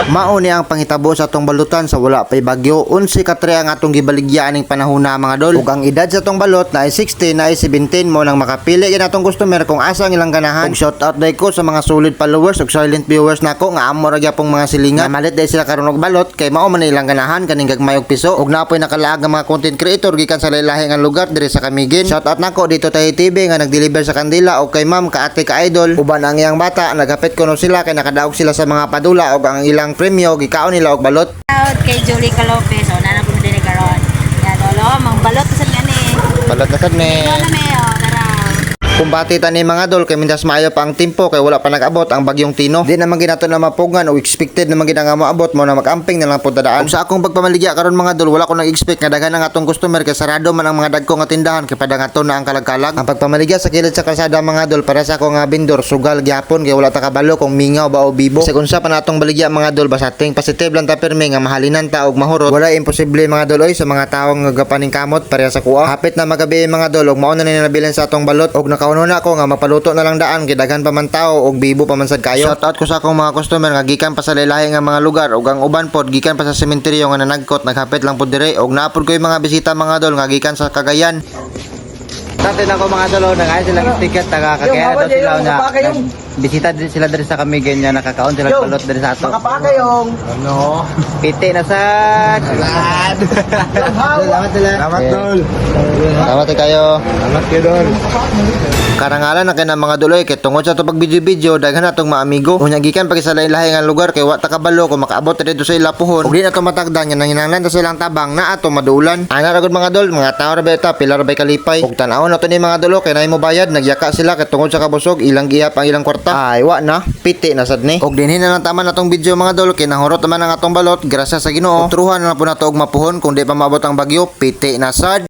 Mao ni ang pangitabo sa atong balutan sa wala pay bagyo. 11 ka tre ang atong gibaligya aning panahona mga dol. Ug ang edad sa atong balot na ay 16 na ay 17 mo nang makapili gid atong customer kung asa ang ilang ganahan. Ug shout out day ko sa mga solid followers ug silent viewers nako nga amo ra gyapong mga silingan. Malit day sila karon og balot kay mao man ilang ganahan kaning gagmay og piso. Ug napoy nakalaag nga mga content creator gikan sa lahi-lahi nga lugar diri sa Camiguin. Shout out nako dito Tahi TV nga nagdeliver sa kandila og kay ma'am ka ate ka idol. Uban ang iyang bata nagapit kuno sila kay nakadaog sila sa mga padula ug ang ilang premyo gikaon nila og balot. Out kay Julie Lopez, o nana po din karon. Yan dolo, mang balot sa gani. Balot na sad ni. Ano me o tara. Kumbati ta ni mga dol kay mindas maayo pa ang tempo kay wala pa nag-abot ang bagyong Tino. Di naman ginato na mapugan o expected naman gid nga moabot mo na mag-amping na lang pud daan. Ug sa akong pagpamaligya karon mga dol wala ko nag-expect nga daghan ang atong customer kay sarado man ang mga dagko nga tindahan kay padangaton na ang kalagkalag. Ang pagpamaligya sa kilid sa kalsada mga dol para sa ako nga vendor sugal gyapon kay wala ta kabalo kung mingaw ba o bibo. Sa unsa pa natong baligya mga dol basta ting positive lang ta permi nga mahalinan ta og mahurot. Wala imposible mga dol oy sa mga tawo nga gapaning kamot pareha sa kuha. Hapit na magabi mga dol ug mao na ni nabilan sa atong balot ug nakauno na ako nga mapaluto na lang daan kay daghan pa man tao og bibo pa man sad kayo. Shout out ko sa akong mga customer nga gikan pa sa lahi nga mga lugar ug ang uban pod gikan pa sa sementeryo nga nanagkot naghapit lang pod dire ug naapod ko yung mga bisita mga dol nga gikan sa Cagayan. Dati na ko mga dolo, nag-ayos silang ticket, nakakakaya daw sila na bisita din sila dari sa Camiguin niya, nakakaon sila palot dari sa ato. Makapakayong Ano? Piti na sa Salad! Salamat sila. Salamat dol. Salamat kayo. Salamat kayo dol. Karangalan na kay na mga duloy kay tungod sa to pag video daghan natong maamigo. Unya gikan pag sa lahi-lahi nga lugar kay wa ta kabalo kung makaabot dito sa ilapuhon. Ug di na to matagdan nga nanginahanglan ta silang tabang na ato madulan. Ana ra gud mga dol, mga tawo ra beta pila ra bay kalipay. Ug tan-aw na to ni mga dulo kay naay mo bayad nagyaka sila kay tungod sa kabusog ilang gihap ang ilang kwarta. Ay wa na, piti na sad ni. Ug dinhin na lang tama natong video mga dol kay nahurot naman ang atong balot grasya sa Ginoo. Truhan na po nato og mapuhon kung di pa maabot ang bagyo, piti na sad.